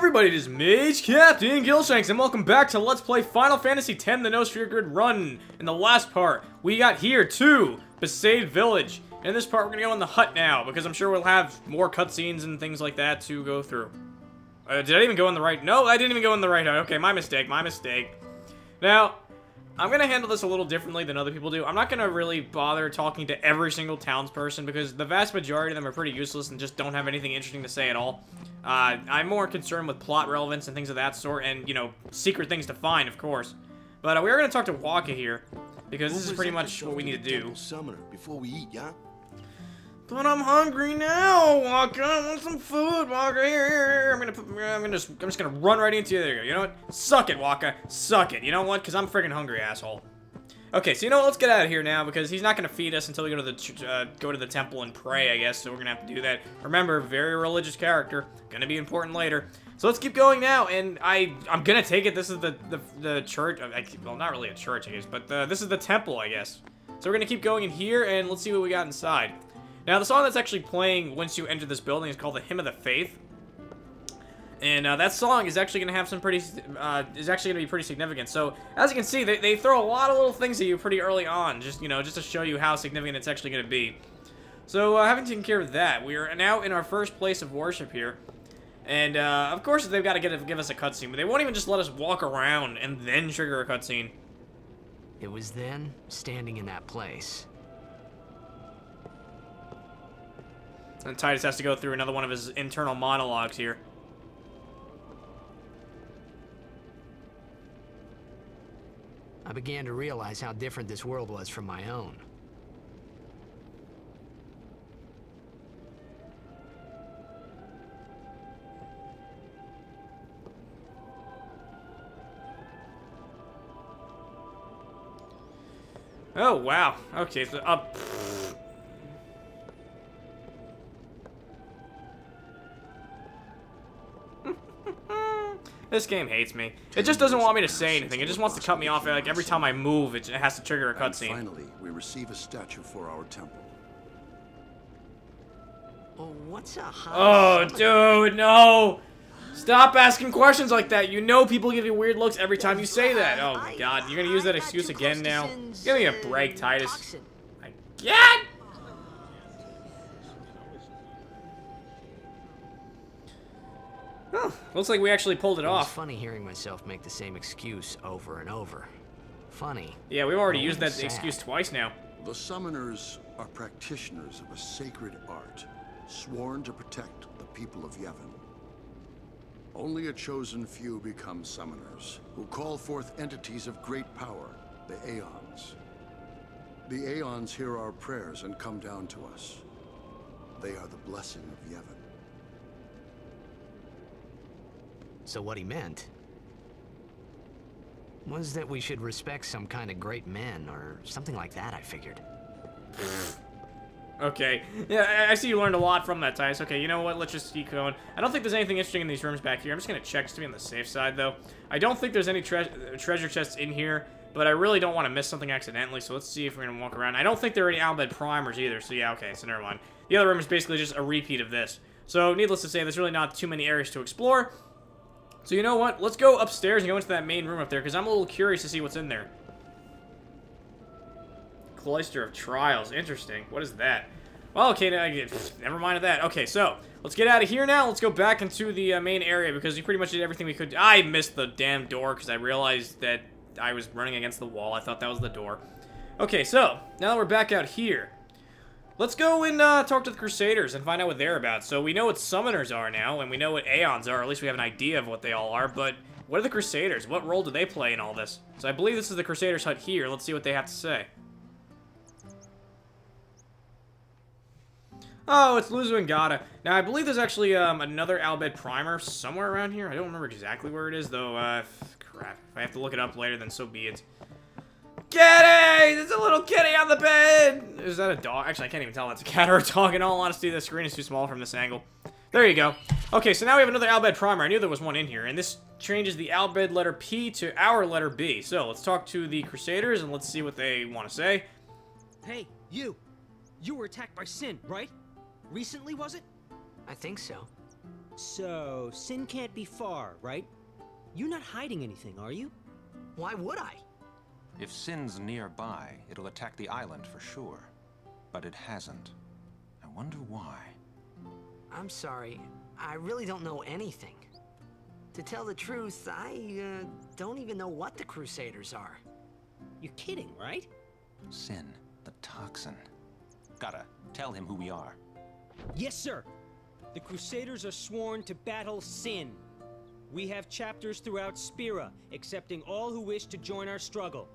everybody, it is Mage Captain Gilshanks, and welcome back to Let's Play Final Fantasy X, the No Sphere Grid Run. In the last part, we got here to Besaid Village. And in this part, we're gonna go in the hut now, because I'm sure we'll have more cutscenes and things like that to go through. Did I even go in the right? No, I didn't even go in the right hut. Okay, my mistake, my mistake. Now, I'm gonna handle this a little differently than other people do. I'm not gonna really bother talking to every single townsperson, because the vast majority of them are pretty useless and just don't have anything interesting to say at all. I'm more concerned with plot relevance and things of that sort, and, you know, secret things to find, of course. But we are going to talk to Waka here, because this is pretty much what we need to do. Summoner before we eat, yeah? But I'm hungry now, Waka. I want some food, Waka. Here. I'm just gonna run right into you. There you go. You know what? Suck it, Waka. Suck it. You know what? Because I'm freaking hungry, asshole. Okay, so you know what? Let's get out of here now, because he's not gonna feed us until we go to the temple and pray, I guess. So we're gonna have to do that. Remember, very religious character, gonna be important later. So let's keep going now, and I'm gonna take it. This is the church. Well, not really a church, I guess, but this is the temple, I guess. So we're gonna keep going in here, and let's see what we got inside. Now, the song that's actually playing once you enter this building is called the Hymn of the Faith. And that song is actually going to have some pretty, is actually going to be pretty significant. So, as you can see, they throw a lot of little things at you pretty early on, just, you know, just to show you how significant it's actually going to be. So, having taken care of that, we are now in our first place of worship here. And, of course, they've got to give us a cutscene, but they won't even just let us walk around and then trigger a cutscene. It was then, standing in that place. And Titus has to go through another one of his internal monologues here. I began to realize how different this world was from my own. Oh, wow. Okay, so, This game hates me. It just doesn't want me to say anything. It just wants to cut me off. Like, every time I move, it has to trigger a cutscene. Finally, we receive a statue for our temple. Oh, what's a high Oh, dude, no! Stop asking questions like that. You know people give you weird looks every time you say that. Oh, my God. You're gonna use that excuse again now? Give me a break, Titus. Again? Oh, looks like we actually pulled it off. It's funny hearing myself make the same excuse over and over. Funny. Yeah, we've already used that excuse twice now. The summoners are practitioners of a sacred art, sworn to protect the people of Yevon. Only a chosen few become summoners, who call forth entities of great power, the Aeons. The Aeons hear our prayers and come down to us. They are the blessing of Yevon. So what he meant was that we should respect some kind of great men, or something like that, I figured. Okay. Yeah, I see you learned a lot from that, Titus. Okay, you know what? Let's just keep going. I don't think there's anything interesting in these rooms back here. I'm just going to check just to be on the safe side, though. I don't think there's any treasure chests in here, but I really don't want to miss something accidentally, so let's see if we're going to walk around. I don't think there are any Albed primers either, so yeah, okay, so never mind. The other room is basically just a repeat of this. So, needless to say, there's really not too many areas to explore. So you know what? Let's go upstairs and go into that main room up there, because I'm a little curious to see what's in there. Cloister of Trials. Interesting. What is that? Well, okay, never mind that. Okay, so, let's get out of here now. Let's go back into the main area, because we pretty much did everything we could. I missed the damn door, because I realized that I was running against the wall. I thought that was the door. Okay, so, now that we're back out here, let's go and talk to the Crusaders and find out what they're about. So we know what summoners are now, and we know what Aeons are. At least we have an idea of what they all are. But what are the Crusaders? What role do they play in all this? So I believe this is the Crusaders' hut here. Let's see what they have to say. Oh, it's Luzu and Gata. Now, I believe there's actually another Albed primer somewhere around here. I don't remember exactly where it is, though. Crap. If I have to look it up later, then so be it. Kitty! There's a little kitty on the bed! Is that a dog? Actually, I can't even tell if that's a cat or a dog. In all honesty, the screen is too small from this angle. There you go. Okay, so now we have another Albed primer. I knew there was one in here, and this changes the Albed letter P to our letter B. So, let's talk to the Crusaders, and let's see what they want to say. Hey, you! You were attacked by Sin, right? Recently, was it? I think so. So, Sin can't be far, right? You're not hiding anything, are you? Why would I? If Sin's nearby, it'll attack the island for sure. But it hasn't. I wonder why. I'm sorry. I really don't know anything. To tell the truth, I don't even know what the Crusaders are. You're kidding, right? Sin, the toxin. Gotta tell him who we are. Yes, sir. The Crusaders are sworn to battle Sin. We have chapters throughout Spira, accepting all who wish to join our struggle.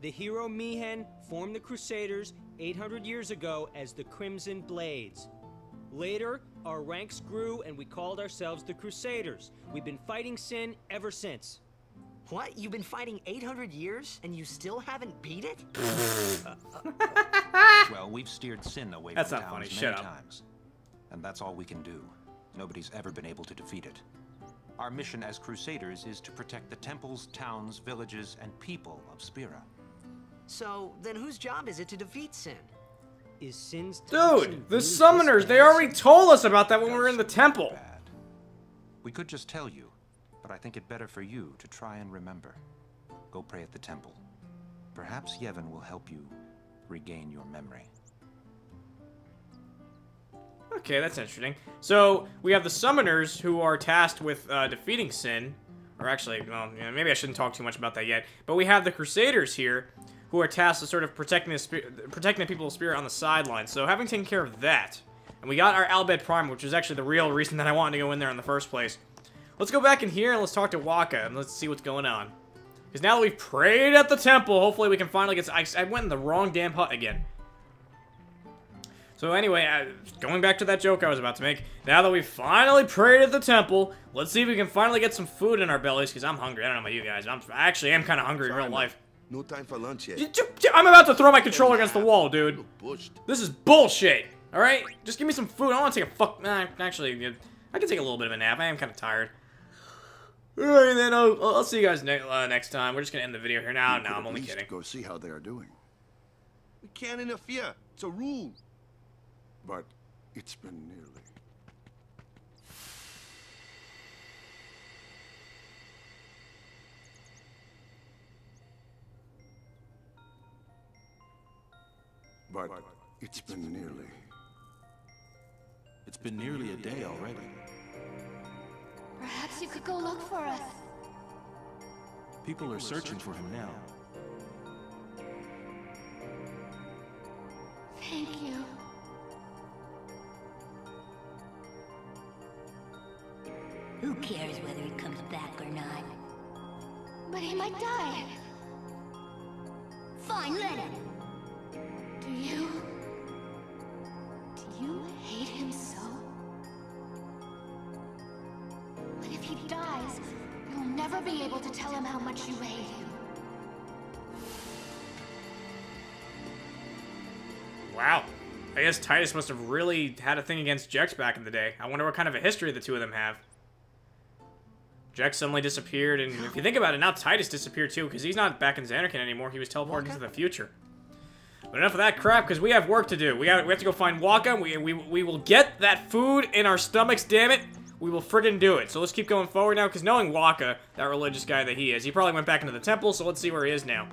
The hero Mihen formed the Crusaders 800 years ago as the Crimson Blades. Later, our ranks grew and we called ourselves the Crusaders. We've been fighting Sin ever since. What? You've been fighting 800 years and you still haven't beat it? Well, we've steered Sin away That's from not towns funny. Shut many up. times. And that's all we can do. Nobody's ever been able to defeat it. Our mission as Crusaders is to protect the temples, towns, villages, and people of Spira. So, then whose job is it to defeat Sin? Is Sin's Dude, toxin the really summoners, this they bad? already told us about that when we were in the temple. Bad. We could just tell you, but I think it better for you to try and remember. Go pray at the temple. Perhaps Yevon will help you regain your memory. Okay, that's interesting. So, we have the summoners who are tasked with defeating Sin. Or actually, well, yeah, maybe I shouldn't talk too much about that yet. But we have the Crusaders here, who are tasked with sort of protecting the people of Spirit on the sidelines. So, having taken care of that, and we got our Albed Prime, which is actually the real reason that I wanted to go in there in the first place. Let's go back in here and let's talk to Waka, and let's see what's going on. Because now that we've prayed at the temple, hopefully we can finally get... I went in the wrong damn hut again. So anyway, going back to that joke I was about to make, now that we've finally prayed at the temple, let's see if we can finally get some food in our bellies, because I'm hungry. I don't know about you guys. I actually am kind of hungry in real life. No time for lunch yet. I'm about to throw my controller against the wall, dude. Look bushed. This is bullshit. Alright? Just give me some food. I don't want to take a fuck... actually, I can take a little bit of a nap. I am kind of tired. Alright, then I'll see you guys next time. We're just going to end the video here now. No, I'm only kidding. Go see how they are doing. We can't interfere. It's a rule. But it's been nearly. But it's been nearly. It's been nearly a day already. Perhaps you could go look for us. People are searching for him now. Thank you. Who cares whether he comes back or not? But he might die. Fine, let him. Do you hate him so? But if he dies, you'll never be able to tell him how much you hate him. Wow. I guess Titus must have really had a thing against Jex back in the day. I wonder what kind of a history the two of them have. Jex suddenly disappeared, and if you think about it, now Titus disappeared too, because he's not back in Xanarkand anymore. He was teleported into the future. But enough of that crap, because we have work to do. We have to go find Waka. We will get that food in our stomachs, damn it. We will friggin' do it. So let's keep going forward now, because knowing Waka, that religious guy that he is, he probably went back into the temple, so let's see where he is now.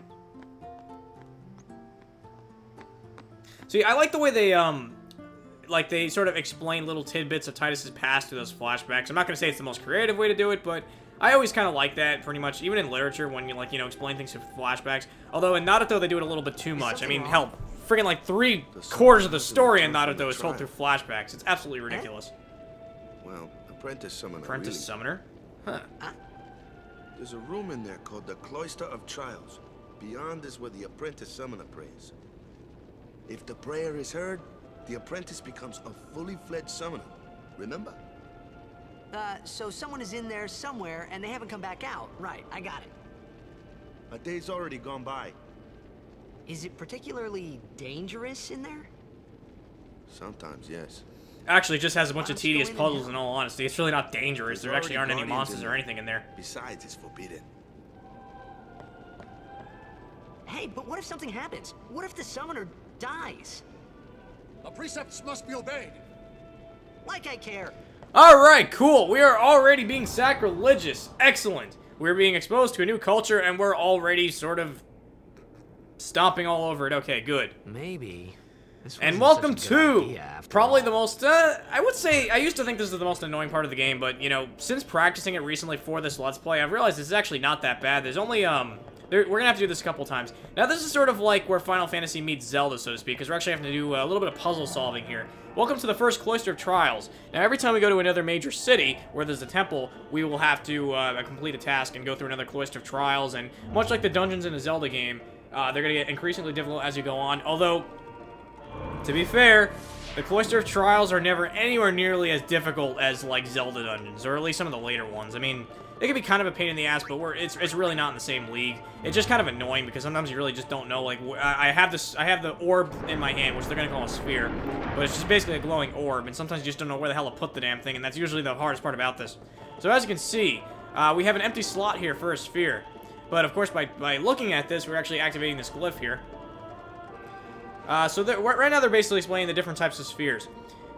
See, I like the way they sort of explain little tidbits of Titus's past through those flashbacks. I'm not going to say it's the most creative way to do it, but I always kind of like that, pretty much, even in literature, when you, explain things through flashbacks. Although in Naruto, they do it a little bit too much. I mean, hell, friggin' like 3/4 of the story in Naruto is told through flashbacks. It's absolutely ridiculous. Well, apprentice summoner. Apprentice really. summoner? Huh. There's a room in there called the Cloister of Trials. Beyond is where the apprentice summoner prays. If the prayer is heard, the apprentice becomes a fully fledged summoner. Remember? So someone is in there somewhere and they haven't come back out. Right, I got it. A day's already gone by. Is it particularly dangerous in there? Sometimes, yes. Actually, it just has a bunch of Monsters tedious going in puzzles, hell. in all honesty. It's really not dangerous. There There's actually aren't any already monsters guardians or in anything in there. Besides, it's forbidden. Hey, but what if something happens? What if the summoner dies? The precepts must be obeyed. Like I care. Alright, cool. We are already being sacrilegious. Excellent. We're being exposed to a new culture, and we're already sort of stomping all over it. Okay, good. Maybe. This And wasn't welcome such a good to idea after probably all. the most, I would say, I used to think this is the most annoying part of the game, but, you know, since practicing it recently for this Let's Play, I've realized this is actually not that bad. There's only, we're gonna have to do this a couple times. Now, this is sort of like where Final Fantasy meets Zelda, so to speak, because we're actually having to do a little bit of puzzle solving here. Welcome to the first Cloister of Trials. Now, every time we go to another major city where there's a temple, we will have to complete a task and go through another Cloister of Trials, and much like the dungeons in a Zelda game, they're gonna get increasingly difficult as you go on, although, to be fair, the Cloister of Trials are never anywhere nearly as difficult as, like, Zelda dungeons, or at least some of the later ones. I mean, it can be kind of a pain in the ass, but it's really not in the same league. It's just kind of annoying because sometimes you really just don't know. Like, I have the orb in my hand, which they're gonna call a sphere, but it's just basically a glowing orb, and sometimes you just don't know where the hell to put the damn thing, and that's usually the hardest part about this. So as you can see, we have an empty slot here for a sphere, but of course by looking at this, we're actually activating this glyph here. So right now they're basically explaining the different types of spheres.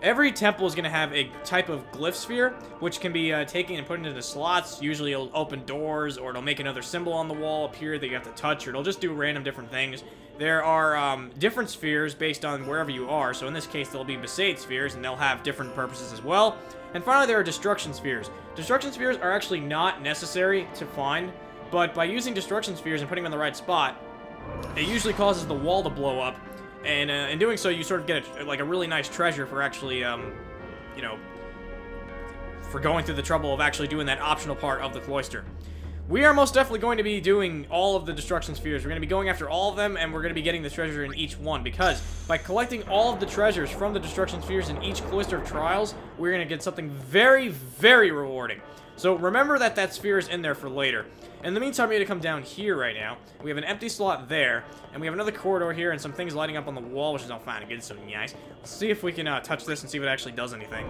Every temple is going to have a type of glyph sphere, which can be taken and put into the slots. Usually it'll open doors, or it'll make another symbol on the wall appear that you have to touch, or it'll just do random different things. There are different spheres based on wherever you are, so in this case they'll be Besaid spheres, and they'll have different purposes as well. And finally there are destruction spheres. Destruction spheres are actually not necessary to find, but by using destruction spheres and putting them in the right spot, it usually causes the wall to blow up. And in doing so, you sort of get a really nice treasure for actually, you know, for going through the trouble of actually doing that optional part of the Cloister. We are most definitely going to be doing all of the destruction spheres. We're going to be going after all of them, and we're going to be getting the treasure in each one, because by collecting all of the treasures from the destruction spheres in each Cloister of Trials, we're going to get something very, very rewarding. So remember that sphere is in there for later. In the meantime, we're going to come down here right now. We have an empty slot there, and we have another corridor here and some things lighting up on the wall, which is all fine and good, so nice. Let's see if we can touch this and see if it actually does anything.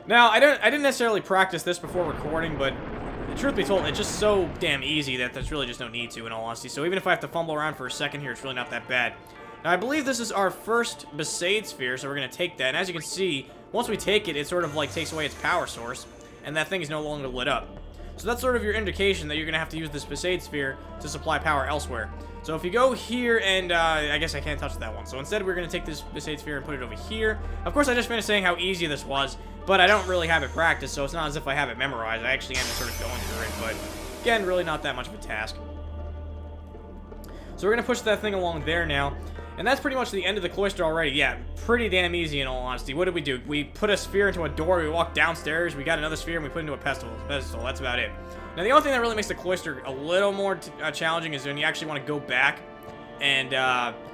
Now, I didn't necessarily practice this before recording, but truth be told, it's just so damn easy that there's really just no need to, in all honesty. So even if I have to fumble around for a second here, it's really not that bad. Now, I believe this is our first Besaid sphere, so we're going to take that. And as you can see, once we take it, it sort of like takes away its power source, and that thing is no longer lit up. So that's sort of your indication that you're going to have to use this Besaid sphere to supply power elsewhere. So if you go here, and I guess I can't touch that one. So instead, we're going to take this Besaid sphere and put it over here. Of course, I just finished saying how easy this was, but I don't really have it practiced, so it's not as if I have it memorized. I actually am sort of going through it, but again, really not that much of a task. So we're going to push that thing along there now. And that's pretty much the end of the Cloister already. Yeah, pretty damn easy in all honesty. What did we do? We put a sphere into a door, we walked downstairs, we got another sphere, and we put it into a pedestal. That's about it. Now, the only thing that really makes the Cloister a little more challenging is when you actually want to go back and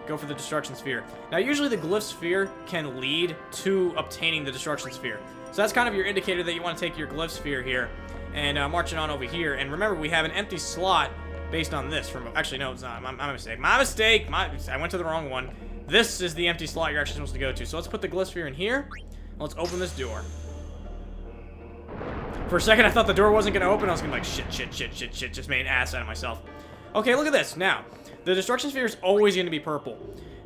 go for the Destruction Sphere. Now, usually the Glyph Sphere can lead to obtaining the Destruction Sphere. So that's kind of your indicator that you want to take your Glyph Sphere here and march it on over here. And remember, we have an empty slot based on this from, actually no, it's not, my mistake, I went to the wrong one. This is the empty slot you're actually supposed to go to. So let's put the Glyph Sphere in here, and let's open this door. For a second I thought the door wasn't gonna open. I was gonna be like, shit, just made an ass out of myself. Okay, look at this. Now, the Destruction Sphere is always gonna be purple.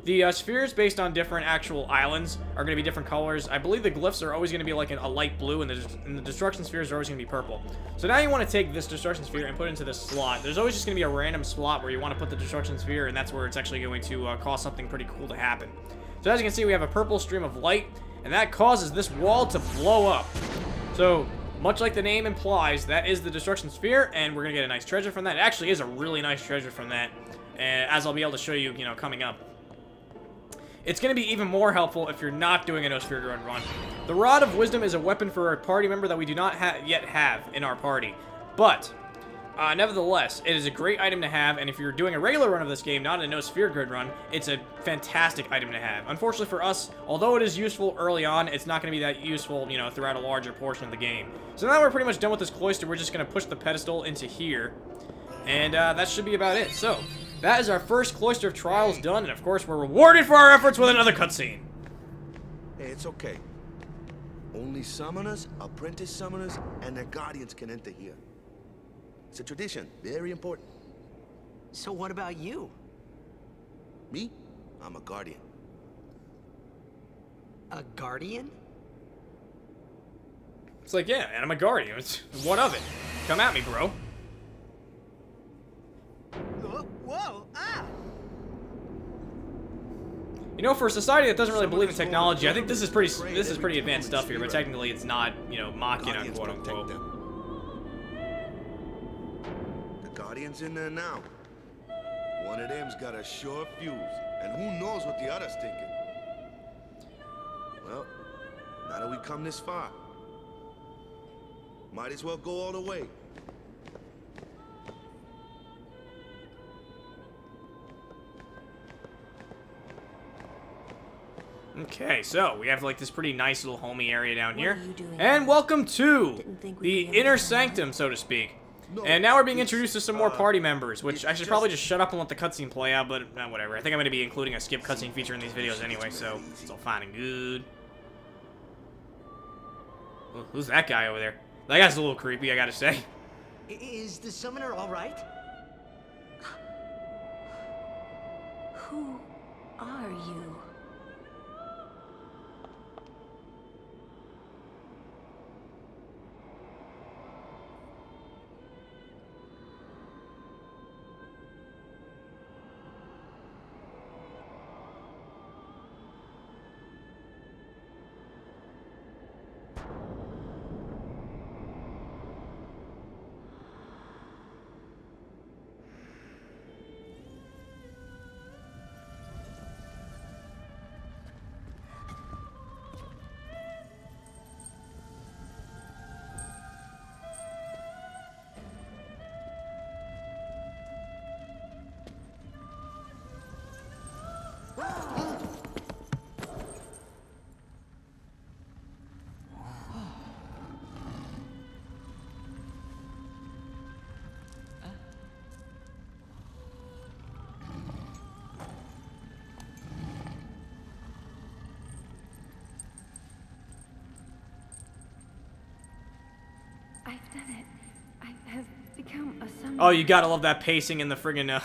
The spheres based on different actual islands are going to be different colors. I believe the glyphs are always going to be like a light blue, and the destruction spheres are always going to be purple. So now you want to take this destruction sphere and put it into this slot. There's always just going to be a random slot where you want to put the destruction sphere, and that's where it's actually going to cause something pretty cool to happen. So as you can see, we have a purple stream of light, and that causes this wall to blow up. So much like the name implies, that is the destruction sphere, and we're going to get a nice treasure from that. It actually is a really nice treasure from that, as I'll be able to show you, coming up. It's going to be even more helpful if you're not doing a no-sphere grid run. The Rod of Wisdom is a weapon for a party member that we do not yet have in our party. But, nevertheless, it is a great item to have, and if you're doing a regular run of this game, not a no-sphere grid run, it's a fantastic item to have. Unfortunately for us, although it is useful early on, it's not going to be that useful, throughout a larger portion of the game. So now we're pretty much done with this Cloister, we're just going to push the pedestal into here, and that should be about it. So, that is our first Cloister of Trials done, and of course we're rewarded for our efforts with another cutscene. Hey, it's okay. Only summoners, apprentice summoners, and their guardians can enter here. It's a tradition, very important. So what about you? Me? I'm a guardian. A guardian? It's like, yeah, and I'm a guardian. What of it? Come at me, bro. Whoa! Ah! You know, for a society that doesn't really believe in technology, I think this is pretty advanced stuff here, but technically it's not, you know, Machina, quote unquote. The Guardian's in there now. One of them's got a sure fuse, and who knows what the other's thinking. Well, now that we come this far, might as well go all the way. Okay, so we have like this pretty nice little homey area down here. And welcome to the inner sanctum, so to speak. And now we're being introduced to some more party members, which I should probably just shut up and let the cutscene play out, but whatever. I think I'm going to be including a skip cutscene feature in these videos anyway, so it's all fine and good. Who's that guy over there? That guy's a little creepy, I gotta say. Is the summoner all right? Who are you? I've done it. I have become a summoner. Oh, you gotta love that pacing in the friggin'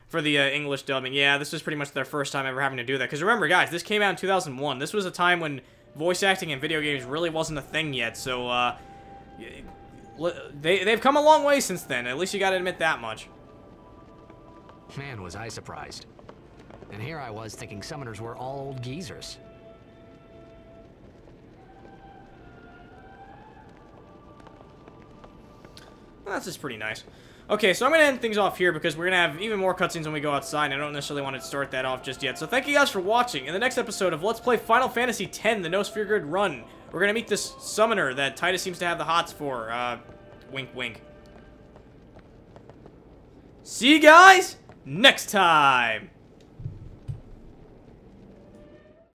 for the English dubbing. Yeah, this was pretty much their first time ever having to do that. Because remember, guys, this came out in 2001. This was a time when voice acting in video games really wasn't a thing yet. So, they've come a long way since then. At least you gotta admit that much. Man, was I surprised. And here I was thinking summoners were all old geezers. Well, that's just pretty nice. Okay, so I'm going to end things off here because we're going to have even more cutscenes when we go outside, and I don't necessarily want to start that off just yet. So thank you guys for watching. In the next episode of Let's Play Final Fantasy X, the No Sphere Grid Run, we're going to meet this summoner that Titus seems to have the hots for. Wink, wink. See you guys next time!